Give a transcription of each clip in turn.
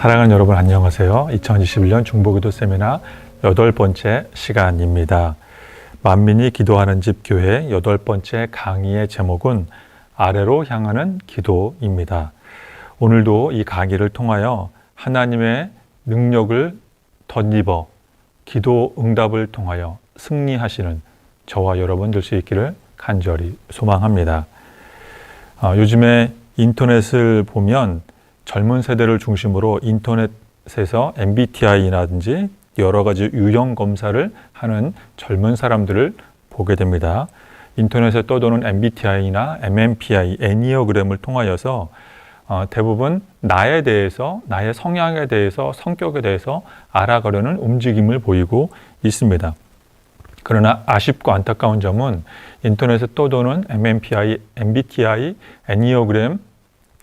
사랑하는 여러분 안녕하세요. 2021년 중보기도 세미나 8번째 시간입니다. 만민이 기도하는 집 교회 8번째 강의의 제목은 아래로 향하는 기도입니다. 오늘도 이 강의를 통하여 하나님의 능력을 덧입어 기도 응답을 통하여 승리하시는 저와 여러분 될 수 있기를 간절히 소망합니다. 요즘에 인터넷을 보면 젊은 세대를 중심으로 인터넷에서 MBTI라든지 여러 가지 유형 검사를 하는 젊은 사람들을 보게 됩니다. 인터넷에 떠도는 MBTI나 MMPI, 애니어그램을 통하여서 대부분 나에 대해서, 나의 성향에 대해서, 성격에 대해서 알아가려는 움직임을 보이고 있습니다. 그러나 아쉽고 안타까운 점은 인터넷에 떠도는 MMPI, MBTI, 애니어그램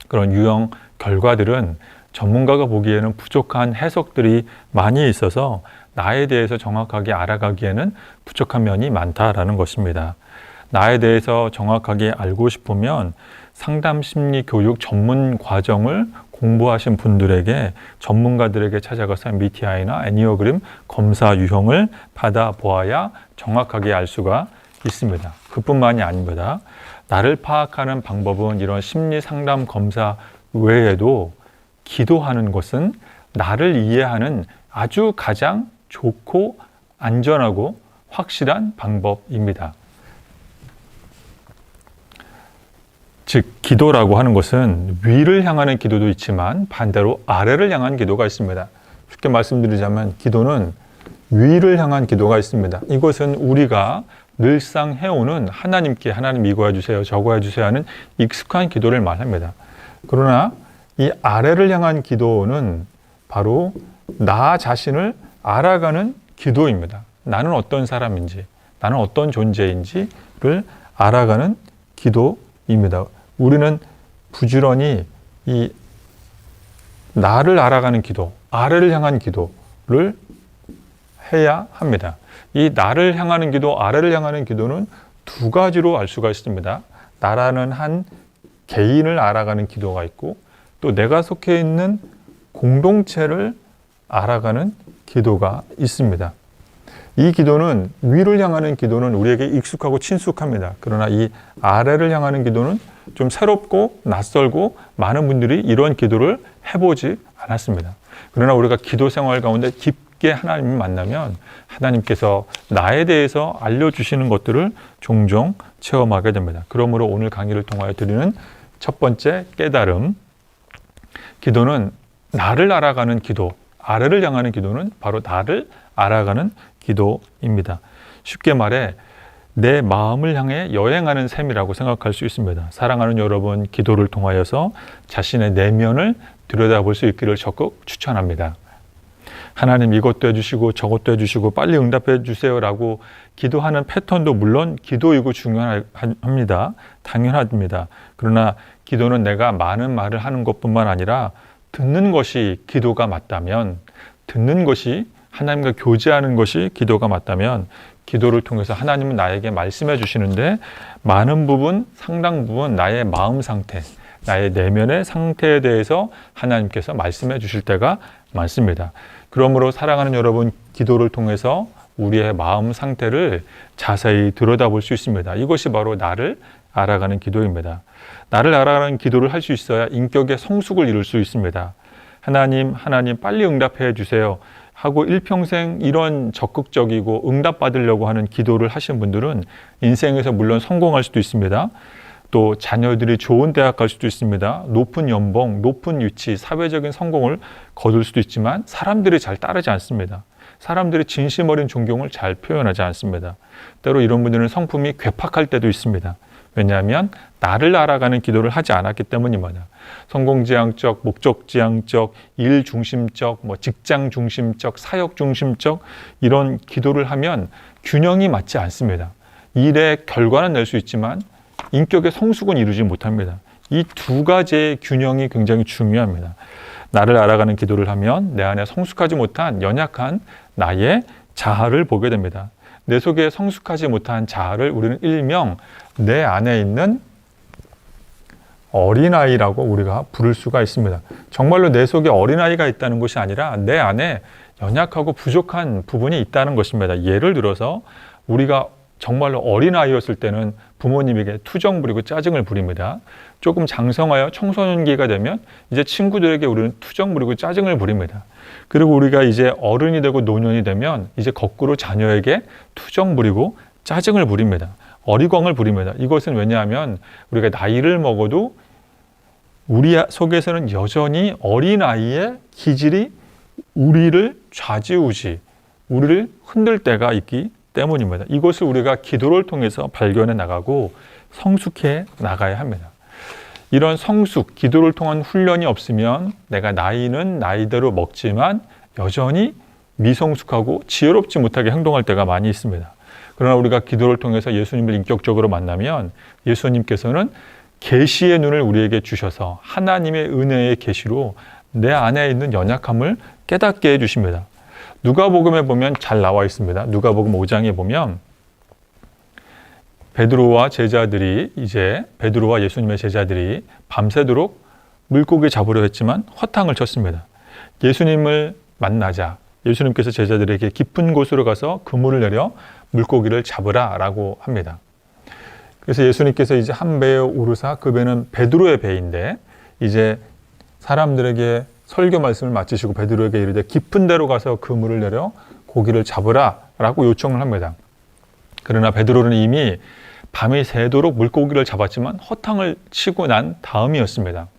그런 유형 결과들은 전문가가 보기에는 부족한 해석들이 많이 있어서 나에 대해서 정확하게 알아가기에는 부족한 면이 많다라는 것입니다. 나에 대해서 정확하게 알고 싶으면 상담 심리 교육 전문 과정을 공부하신 분들에게 전문가들에게 찾아가서 MBTI나 애니어그램 검사 유형을 받아보아야 정확하게 알 수가 있습니다. 그뿐만이 아닙니다. 나를 파악하는 방법은 이런 심리 상담 검사 외에도 기도하는 것은 나를 이해하는 아주 가장 좋고 안전하고 확실한 방법입니다. 즉, 기도라고 하는 것은 위를 향하는 기도도 있지만 반대로 아래를 향한 기도가 있습니다. 쉽게 말씀드리자면 기도는 위를 향한 기도가 있습니다. 이것은 우리가 늘상 해오는 하나님께 하나님 이거 해주세요, 저거 해주세요 하는 익숙한 기도를 말합니다. 그러나 이 아래를 향한 기도는 바로 나 자신을 알아가는 기도입니다. 나는 어떤 사람인지, 나는 어떤 존재인지를 알아가는 기도입니다. 우리는 부지런히 이 나를 알아가는 기도, 아래를 향한 기도를 해야 합니다. 이 나를 향하는 기도, 아래를 향하는 기도는 두 가지로 알 수가 있습니다. 나라는 한 개인을 알아가는 기도가 있고 또 내가 속해 있는 공동체를 알아가는 기도가 있습니다. 이 기도는 위를 향하는 기도는 우리에게 익숙하고 친숙합니다. 그러나 이 아래를 향하는 기도는 좀 새롭고 낯설고 많은 분들이 이런 기도를 해보지 않았습니다. 그러나 우리가 기도 생활 가운데 깊게 하나님을 만나면 하나님께서 나에 대해서 알려주시는 것들을 종종 체험하게 됩니다. 그러므로 오늘 강의를 통하여 드리는 첫 번째 깨달음, 기도는 나를 알아가는 기도, 아래를 향하는 기도는 바로 나를 알아가는 기도입니다. 쉽게 말해 내 마음을 향해 여행하는 셈이라고 생각할 수 있습니다. 사랑하는 여러분, 기도를 통하여서 자신의 내면을 들여다볼 수 있기를 적극 추천합니다. 하나님 이것도 해주시고 저것도 해주시고 빨리 응답해 주세요 라고 기도하는 패턴도 물론 기도이고 중요합니다. 당연합니다. 그러나 기도는 내가 많은 말을 하는 것뿐만 아니라 듣는 것이 기도가 맞다면, 듣는 것이 하나님과 교제하는 것이 기도가 맞다면 기도를 통해서 하나님은 나에게 말씀해 주시는데 많은 부분, 상당 부분 나의 마음 상태, 나의 내면의 상태에 대해서 하나님께서 말씀해 주실 때가 많습니다. 그러므로 사랑하는 여러분, 기도를 통해서 우리의 마음 상태를 자세히 들여다볼 수 있습니다. 이것이 바로 나를 알아가는 기도입니다. 나를 알아가는 기도를 할 수 있어야 인격의 성숙을 이룰 수 있습니다. 하나님 빨리 응답해 주세요 하고 일평생 이런 적극적이고 응답받으려고 하는 기도를 하신 분들은 인생에서 물론 성공할 수도 있습니다. 또 자녀들이 좋은 대학 갈 수도 있습니다. 높은 연봉, 높은 위치, 사회적인 성공을 거둘 수도 있지만 사람들이 잘 따르지 않습니다. 사람들이 진심 어린 존경을 잘 표현하지 않습니다. 때로 이런 분들은 성품이 괴팍할 때도 있습니다. 왜냐하면 나를 알아가는 기도를 하지 않았기 때문입니다. 성공지향적, 목적지향적, 일중심적, 직장중심적, 사역중심적 이런 기도를 하면 균형이 맞지 않습니다. 일의 결과는 낼 수 있지만 인격의 성숙은 이루지 못합니다. 이 두 가지의 균형이 굉장히 중요합니다. 나를 알아가는 기도를 하면 내 안에 성숙하지 못한 연약한 나의 자아를 보게 됩니다. 내 속에 성숙하지 못한 자아를 우리는 일명 내 안에 있는 어린아이라고 우리가 부를 수가 있습니다. 정말로 내 속에 어린아이가 있다는 것이 아니라 내 안에 연약하고 부족한 부분이 있다는 것입니다. 예를 들어서 우리가 정말로 어린아이였을 때는 부모님에게 투정 부리고 짜증을 부립니다. 조금 장성하여 청소년기가 되면 이제 친구들에게 우리는 투정 부리고 짜증을 부립니다. 그리고 우리가 이제 어른이 되고 노년이 되면 이제 거꾸로 자녀에게 투정 부리고 짜증을 부립니다. 어리광을 부립니다. 이것은 왜냐하면 우리가 나이를 먹어도 우리 속에서는 여전히 어린아이의 기질이 우리를 좌지우지, 우리를 흔들 때가 있기 때문입니다. 이것을 우리가 기도를 통해서 발견해 나가고 성숙해 나가야 합니다. 이런 성숙, 기도를 통한 훈련이 없으면 내가 나이는 나이대로 먹지만 여전히 미성숙하고 지혜롭지 못하게 행동할 때가 많이 있습니다. 그러나 우리가 기도를 통해서 예수님을 인격적으로 만나면 예수님께서는 계시의 눈을 우리에게 주셔서 하나님의 은혜의 계시로 내 안에 있는 연약함을 깨닫게 해주십니다. 누가복음에 보면 잘 나와 있습니다. 누가복음 5장에 보면 베드로와 예수님의 제자들이 밤새도록 물고기 잡으려 했지만 허탕을 쳤습니다. 예수님을 만나자 예수님께서 제자들에게 깊은 곳으로 가서 그물을 내려 물고기를 잡으라라고 합니다. 그래서 예수님께서 이제 한 배에 오르사 그 배는 베드로의 배인데 이제 사람들에게 설교 말씀을 마치시고 베드로에게 이르되 깊은 데로 가서 그물을 내려 고기를 잡으라라고 요청을 합니다. 그러나 베드로는 이미 밤이 새도록 물고기를 잡았지만 허탕을 치고 난 다음이었습니다.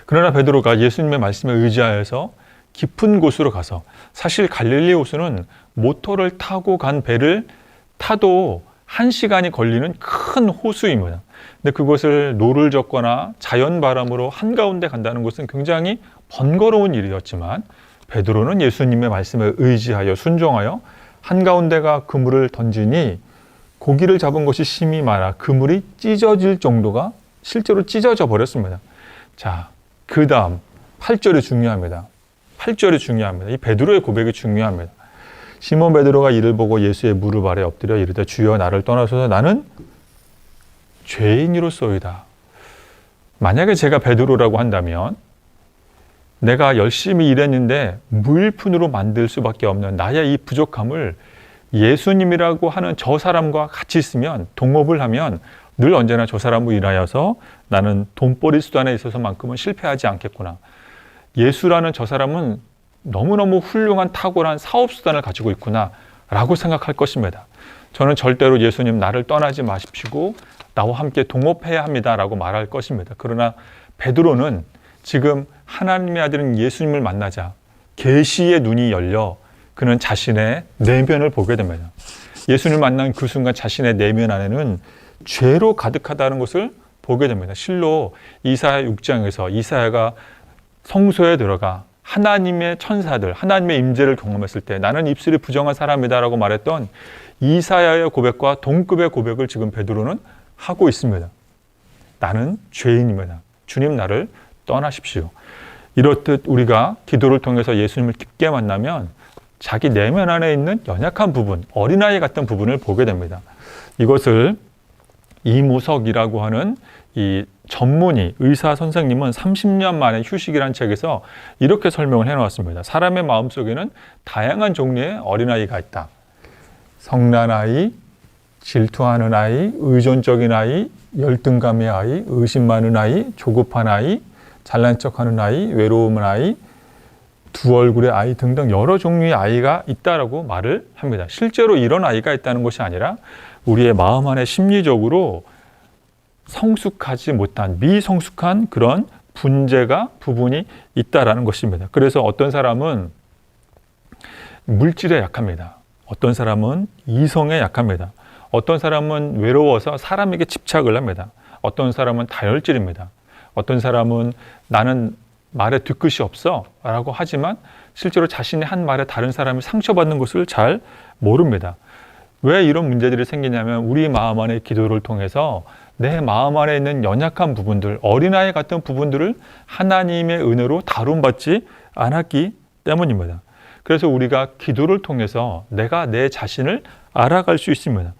그러나 베드로가 예수님의 말씀에 의지하여서 깊은 곳으로 가서 사실 갈릴리 호수는 모터를 타고 간 배를 타도 1시간이 걸리는 큰 호수입니다. 근데 그것을 노를 젓거나 자연 바람으로 한가운데 간다는 것은 굉장히 번거로운 일이었지만 베드로는 예수님의 말씀에 의지하여 순종하여 한가운데가 그물을 던지니 고기를 잡은 것이 심이 많아 그물이 찢어질 정도가 실제로 찢어져 버렸습니다. 자, 그 다음 8절이 중요합니다. 8절이 중요합니다. 이 베드로의 고백이 중요합니다. 시몬 베드로가 이를 보고 예수의 무릎 아래 엎드려 이르되 주여 나를 떠나소서 나는 죄인이로소이다. 만약에 제가 베드로라고 한다면 내가 열심히 일했는데 무일푼으로 만들 수밖에 없는 나의 이 부족함을 예수님이라고 하는 저 사람과 같이 있으면 동업을 하면 늘 언제나 저 사람으로 인하여서 나는 돈벌이 수단에 있어서만큼은 실패하지 않겠구나. 예수라는 저 사람은 너무너무 훌륭한 탁월한 사업 수단을 가지고 있구나 라고 생각할 것입니다. 저는 절대로 예수님 나를 떠나지 마십시오. 나와 함께 동업해야 합니다 라고 말할 것입니다. 그러나 베드로는 지금 하나님의 아들인 예수님을 만나자 계시의 눈이 열려 그는 자신의 내면을 보게 됩니다. 예수님을 만난 그 순간 자신의 내면 안에는 죄로 가득하다는 것을 보게 됩니다. 실로 이사야 6장에서 이사야가 성소에 들어가 하나님의 천사들, 하나님의 임재를 경험했을 때 나는 입술이 부정한 사람이다라고 말했던 이사야의 고백과 동급의 고백을 지금 베드로는 하고 있습니다. 나는 죄인입니다. 주님 나를 떠나십시오. 이렇듯 우리가 기도를 통해서 예수님을 깊게 만나면 자기 내면 안에 있는 연약한 부분, 어린아이 같은 부분을 보게 됩니다. 이것을 이무석이라고 하는 이 전문의 의사 선생님은 30년 만에 휴식이라는 책에서 이렇게 설명을 해놓았습니다. 사람의 마음속에는 다양한 종류의 어린아이가 있다. 성난아이, 질투하는 아이, 의존적인 아이, 열등감의 아이, 의심 많은 아이, 조급한 아이, 잘난 척하는 아이, 외로움의 아이, 두 얼굴의 아이 등등 여러 종류의 아이가 있다라고 말을 합니다. 실제로 이런 아이가 있다는 것이 아니라 우리의 마음 안에 심리적으로 성숙하지 못한 미성숙한 그런 부분이 있다라는 것입니다. 그래서 어떤 사람은 물질에 약합니다. 어떤 사람은 이성에 약합니다. 어떤 사람은 외로워서 사람에게 집착을 합니다. 어떤 사람은 다혈질입니다. 어떤 사람은 나는 말에 뒤끝이 없어 라고 하지만 실제로 자신의 한 말에 다른 사람이 상처받는 것을 잘 모릅니다. 왜 이런 문제들이 생기냐면 우리 마음 안의 기도를 통해서 내 마음 안에 있는 연약한 부분들, 어린아이 같은 부분들을 하나님의 은혜로 다룸받지 않았기 때문입니다. 그래서 우리가 기도를 통해서 내가 내 자신을 알아갈 수 있습니다.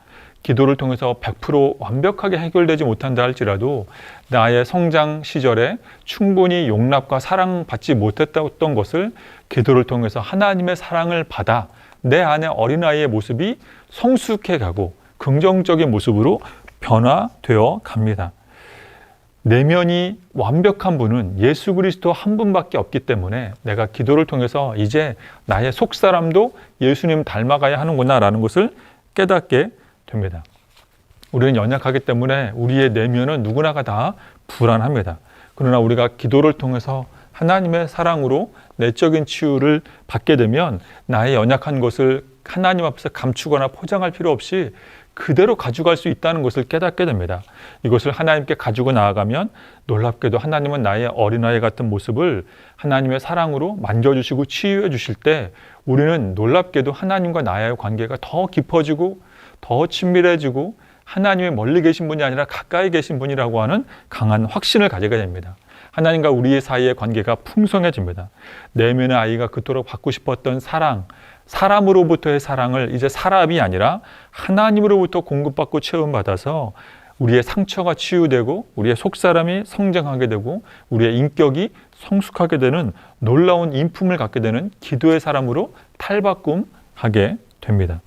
기도를 통해서 100% 완벽하게 해결되지 못한다 할지라도 나의 성장 시절에 충분히 용납과 사랑받지 못했던 것을 기도를 통해서 하나님의 사랑을 받아 내 안에 어린아이의 모습이 성숙해 가고 긍정적인 모습으로 변화되어 갑니다. 내면이 완벽한 분은 예수 그리스도 한 분밖에 없기 때문에 내가 기도를 통해서 이제 나의 속사람도 예수님 닮아가야 하는구나라는 것을 깨닫게 됩니다. 우리는 연약하기 때문에 우리의 내면은 누구나가 다 불안합니다. 그러나 우리가 기도를 통해서 하나님의 사랑으로 내적인 치유를 받게 되면 나의 연약한 것을 하나님 앞에서 감추거나 포장할 필요 없이 그대로 가져갈 수 있다는 것을 깨닫게 됩니다. 이것을 하나님께 가지고 나아가면 놀랍게도 하나님은 나의 어린아이 같은 모습을 하나님의 사랑으로 만져주시고 치유해 주실 때 우리는 놀랍게도 하나님과 나의 관계가 더 깊어지고 더 친밀해지고 하나님의 멀리 계신 분이 아니라 가까이 계신 분이라고 하는 강한 확신을 가지게 됩니다. 하나님과 우리 사이의 관계가 풍성해집니다. 내면의 아이가 그토록 받고 싶었던 사랑, 사람으로부터의 사랑을 이제 사람이 아니라 하나님으로부터 공급받고 체험받아서 우리의 상처가 치유되고 우리의 속사람이 성장하게 되고 우리의 인격이 성숙하게 되는 놀라운 인품을 갖게 되는 기도의 사람으로 탈바꿈하게 됩니다.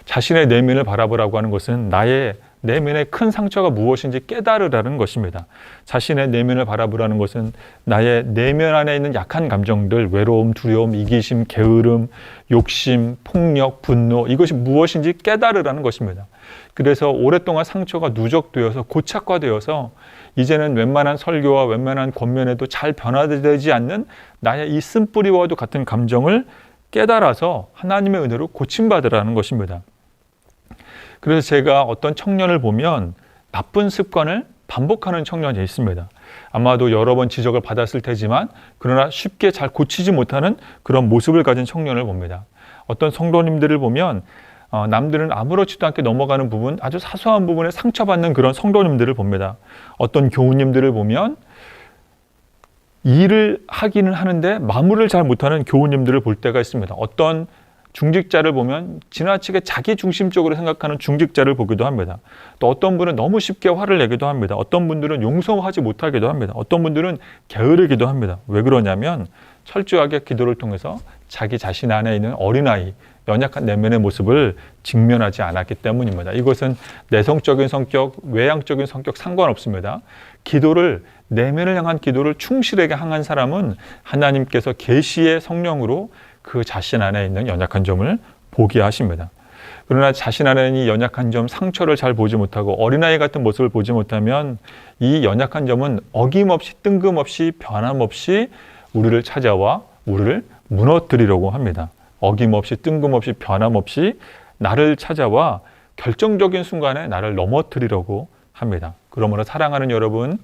자신의 내면을 바라보라고 하는 것은 나의 내면의 큰 상처가 무엇인지 깨달으라는 것입니다. 자신의 내면을 바라보라는 것은 나의 내면 안에 있는 약한 감정들, 외로움, 두려움, 이기심, 게으름, 욕심, 폭력, 분노, 이것이 무엇인지 깨달으라는 것입니다. 그래서 오랫동안 상처가 누적되어서 고착화되어서 이제는 웬만한 설교와 웬만한 권면에도 잘 변화되지 않는 나의 이 쓴뿌리와도 같은 감정을 깨달아서 하나님의 은혜로 고침받으라는 것입니다. 그래서 제가 어떤 청년을 보면 나쁜 습관을 반복하는 청년이 있습니다. 아마도 여러 번 지적을 받았을 테지만 그러나 쉽게 잘 고치지 못하는 그런 모습을 가진 청년을 봅니다. 어떤 성도님들을 보면 남들은 아무렇지도 않게 넘어가는 부분, 아주 사소한 부분에 상처받는 그런 성도님들을 봅니다. 어떤 교우님들을 보면 일을 하기는 하는데 마무리를 잘 못하는 교우님들을 볼 때가 있습니다. 어떤 중직자를 보면 지나치게 자기 중심적으로 생각하는 중직자를 보기도 합니다. 또 어떤 분은 너무 쉽게 화를 내기도 합니다. 어떤 분들은 용서하지 못하기도 합니다. 어떤 분들은 게으르기도 합니다. 왜 그러냐면 철저하게 기도를 통해서 자기 자신 안에 있는 어린아이, 연약한 내면의 모습을 직면하지 않았기 때문입니다. 이것은 내성적인 성격, 외향적인 성격 상관없습니다. 기도를, 내면을 향한 기도를 충실하게 향한 사람은 하나님께서 계시의 성령으로 그 자신 안에 있는 연약한 점을 보게 하십니다. 그러나 자신 안에 있는 이 연약한 점, 상처를 잘 보지 못하고 어린아이 같은 모습을 보지 못하면 이 연약한 점은 어김없이 뜬금없이 변함없이 우리를 찾아와 우리를 무너뜨리려고 합니다. 어김없이 뜬금없이 변함없이 나를 찾아와 결정적인 순간에 나를 넘어뜨리려고 합니다. 그러므로 사랑하는 여러분,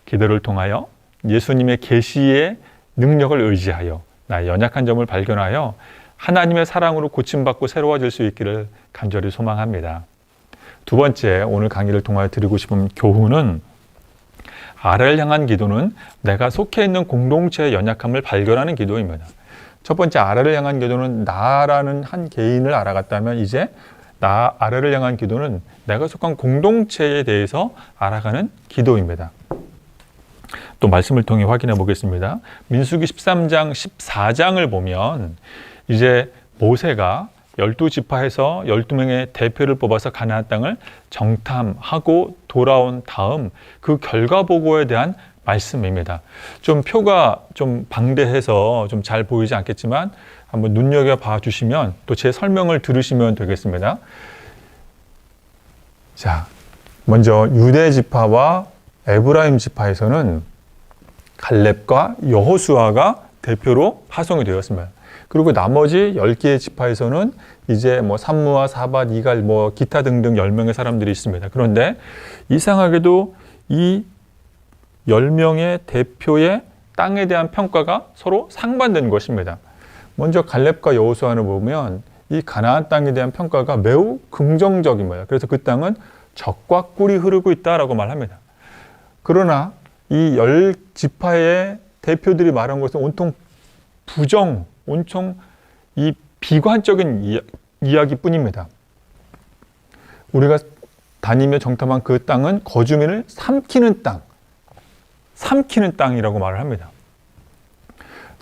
기도를 통하여 예수님의 계시의 능력을 의지하여 나의 연약한 점을 발견하여 하나님의 사랑으로 고침받고 새로워질 수 있기를 간절히 소망합니다. 두 번째, 오늘 강의를 통하여 드리고 싶은 교훈은 아래를 향한 기도는 내가 속해 있는 공동체의 연약함을 발견하는 기도입니다. 첫 번째, 아래를 향한 기도는 나라는 한 개인을 알아갔다면 이제 나 아래를 향한 기도는 내가 속한 공동체에 대해서 알아가는 기도입니다. 또 말씀을 통해 확인해 보겠습니다. 민수기 13장, 14장을 보면 이제 모세가 12지파에서 12명의 대표를 뽑아서 가나안 땅을 정탐하고 돌아온 다음 그 결과 보고에 대한 말씀입니다. 좀 표가 좀 방대해서 좀 잘 보이지 않겠지만 한번 눈여겨봐 주시면 또 제 설명을 들으시면 되겠습니다. 자, 먼저 유대 지파와 에브라임 지파에서는 갈렙과 여호수아가 대표로 파송이 되었습니다. 그리고 나머지 10개의 지파에서는 이제 뭐 삼무와 사밧, 이갈, 뭐 기타 등등 10명의 사람들이 있습니다. 그런데 이상하게도 이 10명의 대표의 땅에 대한 평가가 서로 상반된 것입니다. 먼저 갈렙과 여호수아를 보면 이 가나안 땅에 대한 평가가 매우 긍정적입니다. 그래서 그 땅은 젖과 꿀이 흐르고 있다라고 말합니다. 그러나 이 10지파의 대표들이 말한 것은 온통 부정, 온통 이 비관적인 이야기뿐입니다. 우리가 다니며 정탐한 그 땅은 거주민을 삼키는 땅, 삼키는 땅이라고 말을 합니다.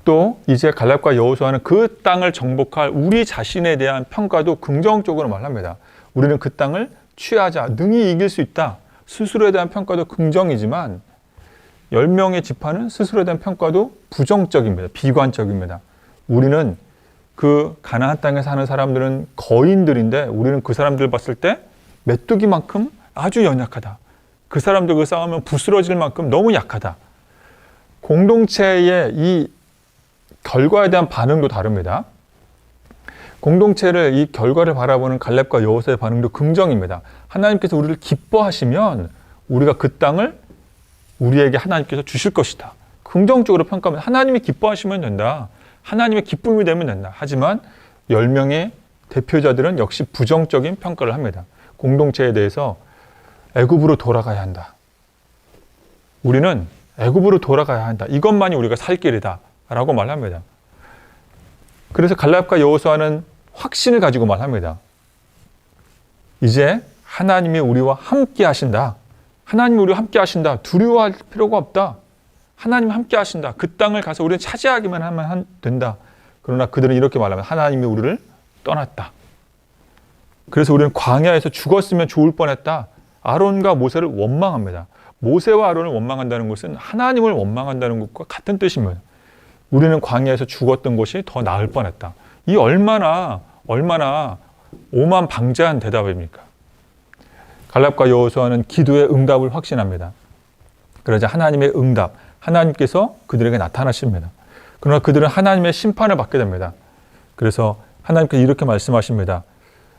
또 이제 갈렙과 여호수아는 그 땅을 정복할 우리 자신에 대한 평가도 긍정적으로 말합니다. 우리는 그 땅을 취하자, 능히 이길 수 있다. 스스로에 대한 평가도 긍정이지만 10명의 지파는 스스로에 대한 평가도 부정적입니다. 비관적입니다. 우리는 그 가나안 땅에 사는 사람들은 거인들인데 우리는 그 사람들 봤을 때 메뚜기만큼 아주 연약하다. 그 사람들과 싸우면 부스러질 만큼 너무 약하다. 공동체의 이 결과에 대한 반응도 다릅니다. 공동체를 이 결과를 바라보는 갈렙과 여호수아의 반응도 긍정입니다. 하나님께서 우리를 기뻐하시면 우리가 그 땅을 우리에게 하나님께서 주실 것이다. 긍정적으로 평가하면 하나님이 기뻐하시면 된다. 하나님의 기쁨이 되면 된다. 하지만 10명의 대표자들은 역시 부정적인 평가를 합니다. 공동체에 대해서 애굽으로 돌아가야 한다. 우리는 애굽으로 돌아가야 한다. 이것만이 우리가 살 길이다. 라고 말합니다. 그래서 갈렙과 여호수아는 확신을 가지고 말합니다. 이제 하나님이 우리와 함께 하신다. 하나님이 우리와 함께 하신다. 두려워할 필요가 없다. 하나님이 함께 하신다. 그 땅을 가서 우리는 차지하기만 하면 된다. 그러나 그들은 이렇게 말하면 하나님이 우리를 떠났다. 그래서 우리는 광야에서 죽었으면 좋을 뻔했다. 아론과 모세를 원망합니다. 모세와 아론을 원망한다는 것은 하나님을 원망한다는 것과 같은 뜻입니다. 우리는 광야에서 죽었던 것이 더 나을 뻔했다. 이 얼마나 오만방자한 대답입니까? 갈렙과 여호수아는 기도의 응답을 확신합니다. 그러자 하나님의 응답, 하나님께서 그들에게 나타나십니다. 그러나 그들은 하나님의 심판을 받게 됩니다. 그래서 하나님께서 이렇게 말씀하십니다.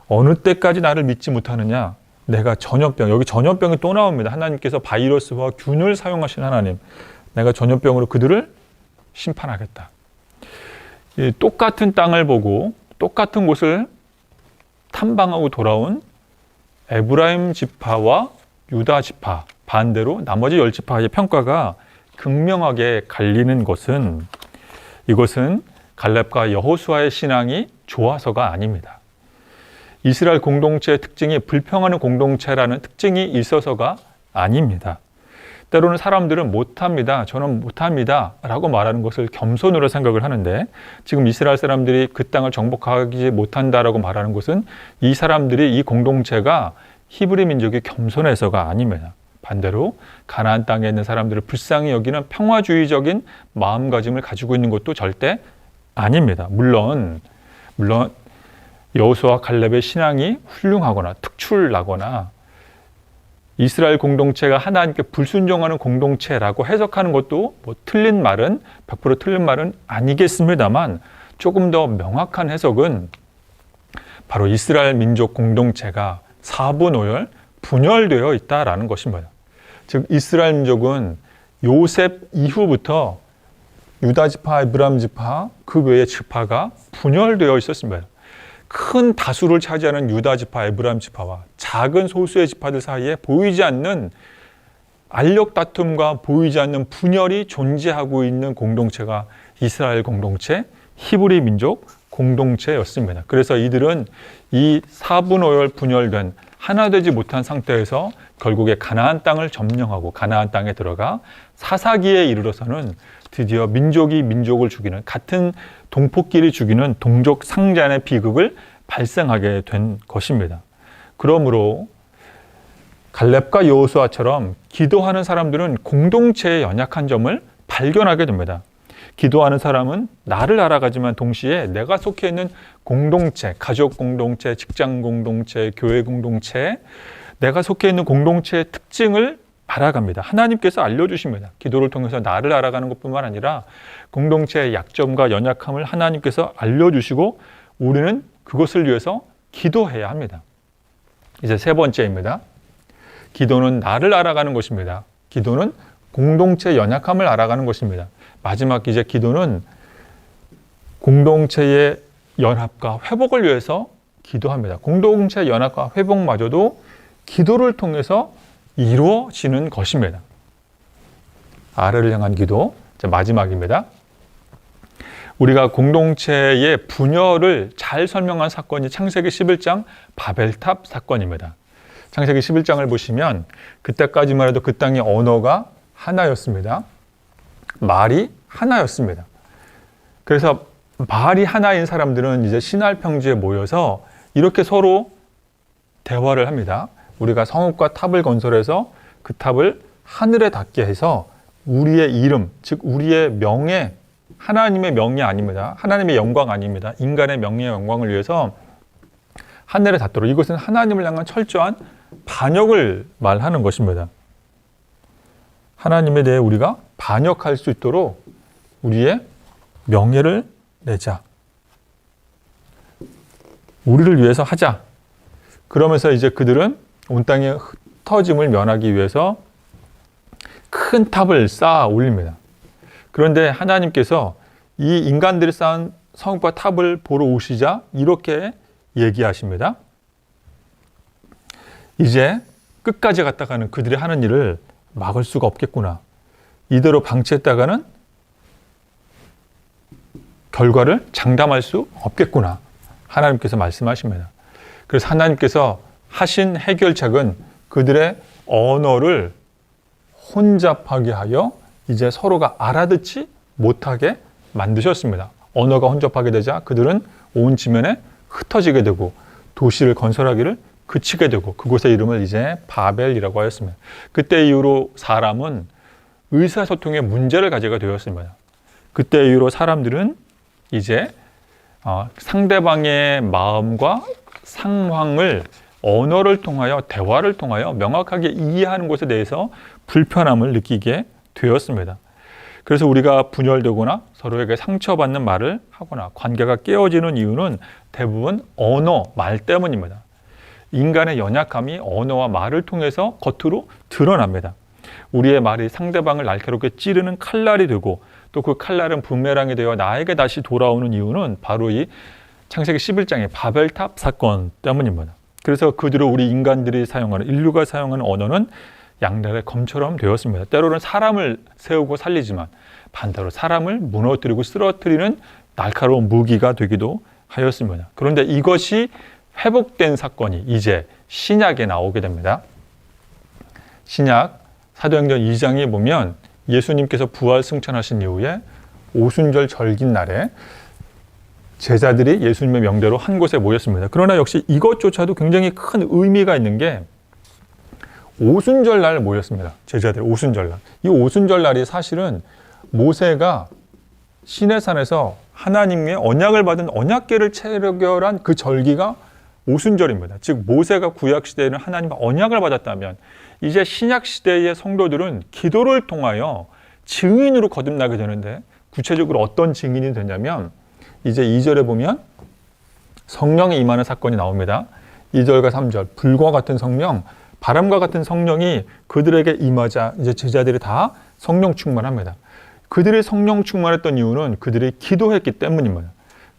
어느 때까지 나를 믿지 못하느냐? 내가 전염병, 여기 전염병이 또 나옵니다. 하나님께서 바이러스와 균을 사용하신 하나님, 내가 전염병으로 그들을 심판하겠다. 똑같은 땅을 보고 똑같은 곳을 탐방하고 돌아온 에브라임 지파와 유다 지파, 반대로 나머지 10지파의 평가가 극명하게 갈리는 것은 이것은 갈렙과 여호수아의 신앙이 좋아서가 아닙니다. 이스라엘 공동체의 특징이 불평하는 공동체라는 특징이 있어서가 아닙니다. 때로는 사람들은 못합니다. 저는 못합니다. 라고 말하는 것을 겸손으로 생각을 하는데 지금 이스라엘 사람들이 그 땅을 정복하지 못한다라고 말하는 것은 이 사람들이 이 공동체가 히브리 민족이 겸손해서가 아닙니다. 반대로 가나안 땅에 있는 사람들을 불쌍히 여기는 평화주의적인 마음가짐을 가지고 있는 것도 절대 아닙니다. 물론 여호수아 갈렙의 신앙이 훌륭하거나 특출나거나 이스라엘 공동체가 하나님께 불순종하는 공동체라고 해석하는 것도 뭐 틀린 말은 100% 틀린 말은 아니겠습니다만 조금 더 명확한 해석은 바로 이스라엘 민족 공동체가 사분오열, 분열되어 있다라는 것입니다. 즉 이스라엘 민족은 요셉 이후부터 유다 지파, 에브라임 지파, 그 외의 지파가 분열되어 있었습니다. 큰 다수를 차지하는 유다 지파, 에브라임 지파와 작은 소수의 지파들 사이에 보이지 않는 알력 다툼과 보이지 않는 분열이 존재하고 있는 공동체가 이스라엘 공동체, 히브리 민족 공동체였습니다. 그래서 이들은 이 사분오열 분열된 하나 되지 못한 상태에서 결국에 가나안 땅을 점령하고 가나안 땅에 들어가 사사기에 이르러서는 드디어 민족이 민족을 죽이는 같은 동포끼리 죽이는 동족 상잔의 비극을 발생하게 된 것입니다. 그러므로 갈렙과 여호수아처럼 기도하는 사람들은 공동체의 연약한 점을 발견하게 됩니다. 기도하는 사람은 나를 알아가지만 동시에 내가 속해 있는 공동체, 가족 공동체, 직장 공동체, 교회 공동체, 내가 속해 있는 공동체의 특징을 알아갑니다. 하나님께서 알려주십니다. 기도를 통해서 나를 알아가는 것뿐만 아니라 공동체의 약점과 연약함을 하나님께서 알려주시고 우리는 그것을 위해서 기도해야 합니다. 이제 세 번째입니다. 기도는 나를 알아가는 것입니다. 기도는 공동체의 연약함을 알아가는 것입니다. 마지막 이제 기도는 공동체의 연합과 회복을 위해서 기도합니다. 공동체의 연합과 회복마저도 기도를 통해서 이루어지는 것입니다. 아래를 향한 기도, 마지막입니다. 우리가 공동체의 분열을 잘 설명한 사건이 창세기 11장 바벨탑 사건입니다. 창세기 11장을 보시면 그때까지만 해도 그 땅의 언어가 하나였습니다. 말이 하나였습니다. 그래서 말이 하나인 사람들은 이제 시날 평지에 모여서 이렇게 서로 대화를 합니다. 우리가 성읍과 탑을 건설해서 그 탑을 하늘에 닿게 해서 우리의 이름, 즉 우리의 명예, 하나님의 명예 아닙니다. 하나님의 영광 아닙니다. 인간의 명예 영광을 위해서 하늘에 닿도록, 이것은 하나님을 향한 철저한 반역을 말하는 것입니다. 하나님에 대해 우리가 반역할 수 있도록 우리의 명예를 내자. 우리를 위해서 하자. 그러면서 이제 그들은 온 땅의 흩어짐을 면하기 위해서 큰 탑을 쌓아 올립니다. 그런데 하나님께서 이 인간들이 쌓은 성읍과 탑을 보러 오시자 이렇게 얘기하십니다. 이제 끝까지 갔다가는 그들이 하는 일을 막을 수가 없겠구나. 이대로 방치했다가는 결과를 장담할 수 없겠구나. 하나님께서 말씀하십니다. 그래서 하나님께서 하신 해결책은 그들의 언어를 혼잡하게 하여 이제 서로가 알아듣지 못하게 만드셨습니다. 언어가 혼잡하게 되자 그들은 온 지면에 흩어지게 되고 도시를 건설하기를 그치게 되고 그곳의 이름을 이제 바벨이라고 하였습니다. 그때 이후로 사람은 의사소통에 문제를 가지게 되었습니다. 그때 이후로 사람들은 이제 상대방의 마음과 상황을 언어를 통하여 대화를 통하여 명확하게 이해하는 것에 대해서 불편함을 느끼게 되었습니다. 그래서 우리가 분열되거나 서로에게 상처받는 말을 하거나 관계가 깨어지는 이유는 대부분 언어, 말 때문입니다. 인간의 연약함이 언어와 말을 통해서 겉으로 드러납니다. 우리의 말이 상대방을 날카롭게 찌르는 칼날이 되고 또 그 칼날은 부메랑이 되어 나에게 다시 돌아오는 이유는 바로 이 창세기 11장의 바벨탑 사건 때문입니다. 그래서 그대로 우리 인간들이 사용하는, 인류가 사용하는 언어는 양날의 검처럼 되었습니다. 때로는 사람을 세우고 살리지만 반대로 사람을 무너뜨리고 쓰러뜨리는 날카로운 무기가 되기도 하였습니다. 그런데 이것이 회복된 사건이 이제 신약에 나오게 됩니다. 신약 사도행전 2장에 보면 예수님께서 부활 승천하신 이후에 오순절 절기날에 제자들이 예수님의 명대로 한 곳에 모였습니다. 그러나 역시 이것조차도 굉장히 큰 의미가 있는 게 오순절날 모였습니다. 제자들 오순절날. 이 오순절날이 사실은 모세가 시내산에서 하나님의 언약을 받은 언약궤를 체결한 그 절기가 오순절입니다. 즉 모세가 구약시대에는 하나님과 언약을 받았다면 이제 신약시대의 성도들은 기도를 통하여 증인으로 거듭나게 되는데 구체적으로 어떤 증인이 되냐면 이제 2절에 보면 성령이 임하는 사건이 나옵니다. 2절과 3절 불과 같은 성령, 바람과 같은 성령이 그들에게 임하자 이제 제자들이 다 성령 충만합니다. 그들이 성령 충만했던 이유는 그들이 기도했기 때문입니다.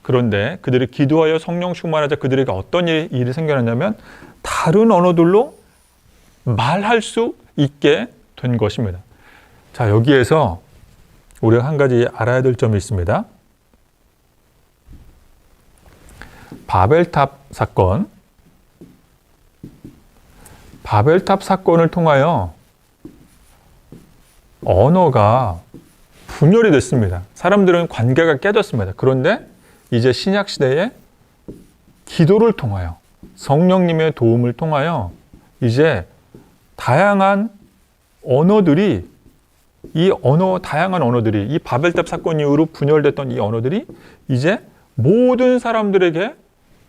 그런데 그들이 기도하여 성령 충만하자 그들에게 어떤 일이 생겨났냐면 다른 언어들로 말할 수 있게 된 것입니다. 자, 여기에서 우리가 한 가지 알아야 될 점이 있습니다. 바벨탑 사건. 바벨탑 사건을 통하여 언어가 분열이 됐습니다. 사람들은 관계가 깨졌습니다. 그런데 이제 신약 시대에 기도를 통하여 성령님의 도움을 통하여 이제 다양한 언어들이 다양한 언어들이 이 바벨탑 사건 이후로 분열됐던 이 언어들이 이제 모든 사람들에게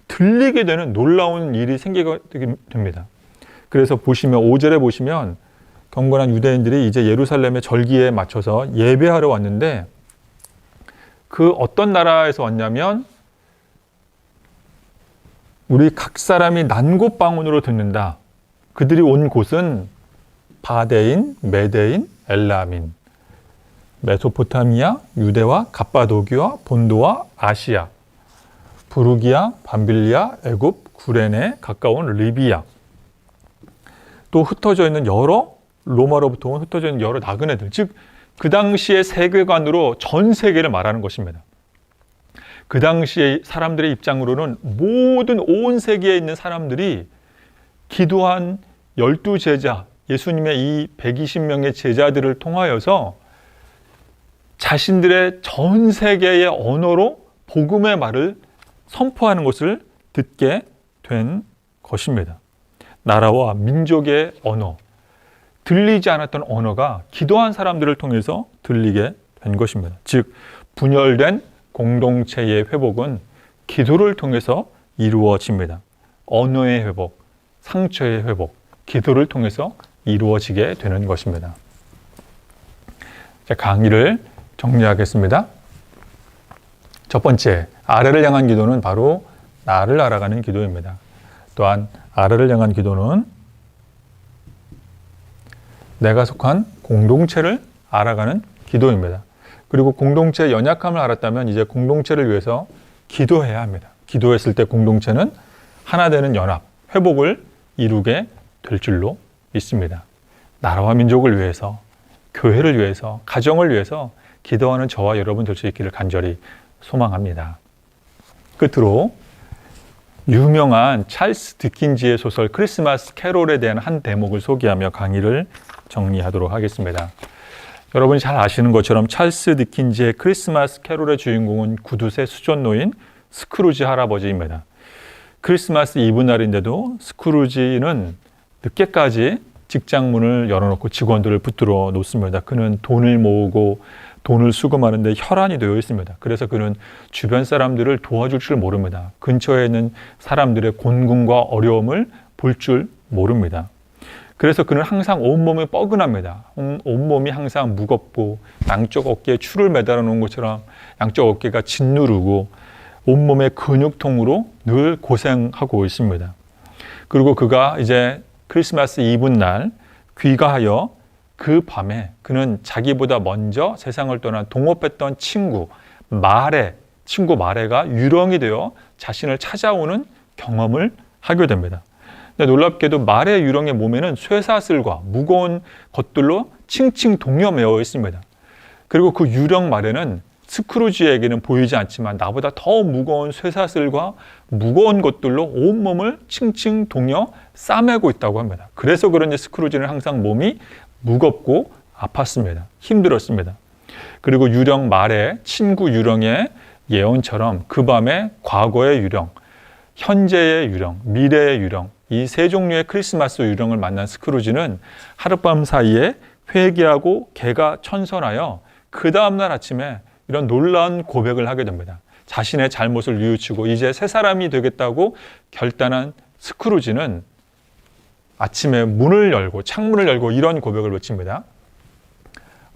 들리게 되는 놀라운 일이 생기게 됩니다. 그래서 보시면 5절에 보시면 경건한 유대인들이 이제 예루살렘의 절기에 맞춰서 예배하러 왔는데 그 어떤 나라에서 왔냐면 우리 각 사람이 난곳방언으로 듣는다. 그들이 온 곳은 바데인, 메데인, 엘라민, 메소포타미아, 유대와 갑바도기와 본도와 아시아, 부르기아, 밤빌리아, 애굽, 구레네, 가까운 리비아, 또 흩어져 있는 로마로부터 온 흩어져 있는 여러 나그네들, 즉 그 당시의 세계관으로 전 세계를 말하는 것입니다. 그 당시의 사람들의 입장으로는 모든 온 세계에 있는 사람들이 기도한 12제자, 예수님의 이 120명의 제자들을 통하여서 자신들의 전 세계의 언어로 복음의 말을 선포하는 것을 듣게 된 것입니다. 나라와 민족의 언어, 들리지 않았던 언어가 기도한 사람들을 통해서 들리게 된 것입니다. 즉, 분열된 공동체의 회복은 기도를 통해서 이루어집니다. 언어의 회복, 상처의 회복, 기도를 통해서 이루어지게 되는 것입니다. 자, 강의를 정리하겠습니다. 첫 번째, 아래를 향한 기도는 바로 나를 알아가는 기도입니다. 또한 아래를 향한 기도는 내가 속한 공동체를 알아가는 기도입니다. 그리고 공동체의 연약함을 알았다면 이제 공동체를 위해서 기도해야 합니다. 기도했을 때 공동체는 하나 되는 연합, 회복을 이루게 될 줄로 믿습니다. 나라와 민족을 위해서, 교회를 위해서, 가정을 위해서 기도하는 저와 여러분 될 수 있기를 간절히 소망합니다. 끝으로 유명한 찰스 디킨즈의 소설 크리스마스 캐롤에 대한 한 대목을 소개하며 강의를 정리하도록 하겠습니다. 여러분이 잘 아시는 것처럼 찰스 디킨즈의 크리스마스 캐롤의 주인공은 구두쇠 수전노인 스크루지 할아버지입니다. 크리스마스 이브날인데도 스크루지는 늦게까지 직장 문을 열어놓고 직원들을 붙들어 놓습니다. 그는 돈을 모으고 돈을 수금하는데 혈안이 되어 있습니다. 그래서 그는 주변 사람들을 도와줄 줄 모릅니다. 근처에 있는 사람들의 곤궁과 어려움을 볼 줄 모릅니다. 그래서 그는 항상 온몸이 뻐근합니다. 온몸이 항상 무겁고 양쪽 어깨에 줄을 매달아 놓은 것처럼 양쪽 어깨가 짓누르고 온몸의 근육통으로 늘 고생하고 있습니다. 그리고 그가 이제 크리스마스 이브날 귀가하여 그 밤에 그는 자기보다 먼저 세상을 떠난 동업했던 친구 마레가 유령이 되어 자신을 찾아오는 경험을 하게 됩니다. 근데 놀랍게도 마레 유령의 몸에는 쇠사슬과 무거운 것들로 칭칭 동여매어 있습니다. 그리고 그 유령 마레는 스크루지에게는 보이지 않지만 나보다 더 무거운 쇠사슬과 무거운 것들로 온몸을 칭칭 동여 싸매고 있다고 합니다. 그래서 그런지 스크루지는 항상 몸이 무겁고 아팠습니다. 힘들었습니다. 그리고 유령 말에 친구 유령의 예언처럼 그 밤에 과거의 유령, 현재의 유령, 미래의 유령, 이 세 종류의 크리스마스 유령을 만난 스크루지는 하룻밤 사이에 회개하고 개가 천선하여 그 다음날 아침에 이런 놀라운 고백을 하게 됩니다. 자신의 잘못을 뉘우치고 이제 새 사람이 되겠다고 결단한 스크루지는 아침에 창문을 열고 이런 고백을 외칩니다.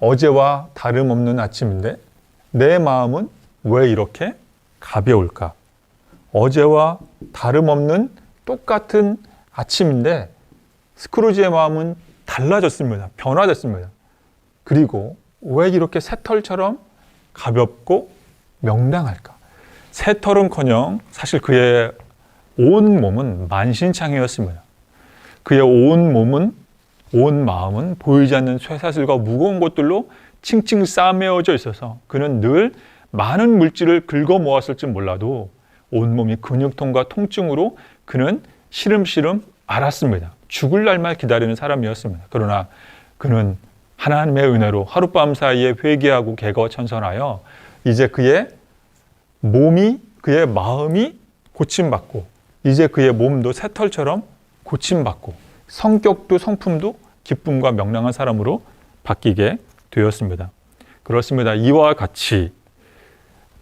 어제와 다름없는 아침인데 내 마음은 왜 이렇게 가벼울까? 어제와 다름없는 똑같은 아침인데 스크루지의 마음은 달라졌습니다. 변화됐습니다. 그리고 왜 이렇게 새털처럼 가볍고 명랑할까? 새털은커녕 사실 그의 온 몸은 만신창이었습니다. 그의 온 마음은 보이지 않는 쇠사슬과 무거운 것들로 칭칭 싸매어져 있어서 그는 늘 많은 물질을 긁어 모았을지 몰라도 온몸이 근육통과 통증으로 그는 시름시름 앓았습니다. 죽을 날만 기다리는 사람이었습니다. 그러나 그는 하나님의 은혜로 하룻밤 사이에 회개하고 개거천선하여 이제 그의 마음이 고침받고 이제 그의 몸도 새털처럼 고침받고 성격도 성품도 기쁨과 명랑한 사람으로 바뀌게 되었습니다. 그렇습니다. 이와 같이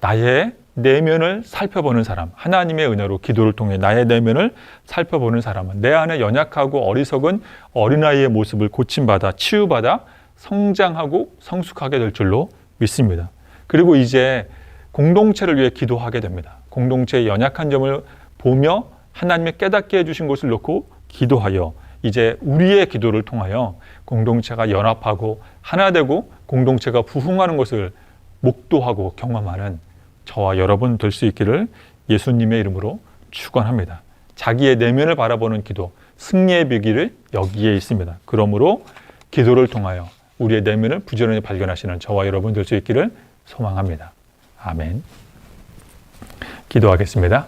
나의 내면을 살펴보는 사람, 하나님의 은혜로 기도를 통해 나의 내면을 살펴보는 사람은 내 안에 연약하고 어리석은 어린아이의 모습을 고침받아 치유받아 성장하고 성숙하게 될 줄로 믿습니다. 그리고 이제 공동체를 위해 기도하게 됩니다. 공동체의 연약한 점을 보며 하나님의 깨닫게 해주신 것을 놓고 기도하여 이제 우리의 기도를 통하여 공동체가 연합하고 하나 되고 공동체가 부흥하는 것을 목도하고 경험하는 저와 여러분 될 수 있기를 예수님의 이름으로 축원합니다. 자기의 내면을 바라보는 기도, 승리의 비결이 여기에 있습니다. 그러므로 기도를 통하여 우리의 내면을 부지런히 발견하시는 저와 여러분 될 수 있기를 소망합니다. 아멘. 기도하겠습니다.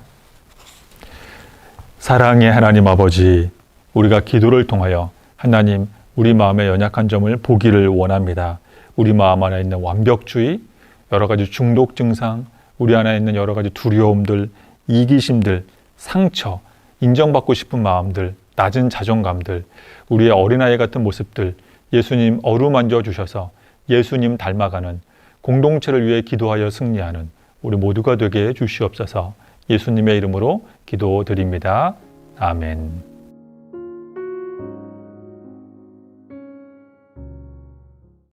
사랑의 하나님 아버지, 우리가 기도를 통하여 하나님, 우리 마음의 연약한 점을 보기를 원합니다. 우리 마음 안에 있는 완벽주의, 여러 가지 중독 증상, 우리 안에 있는 여러 가지 두려움들, 이기심들, 상처, 인정받고 싶은 마음들, 낮은 자존감들, 우리의 어린아이 같은 모습들, 예수님 어루만져 주셔서 예수님 닮아가는 공동체를 위해 기도하여 승리하는 우리 모두가 되게 해 주시옵소서. 예수님의 이름으로 기도드립니다. 아멘.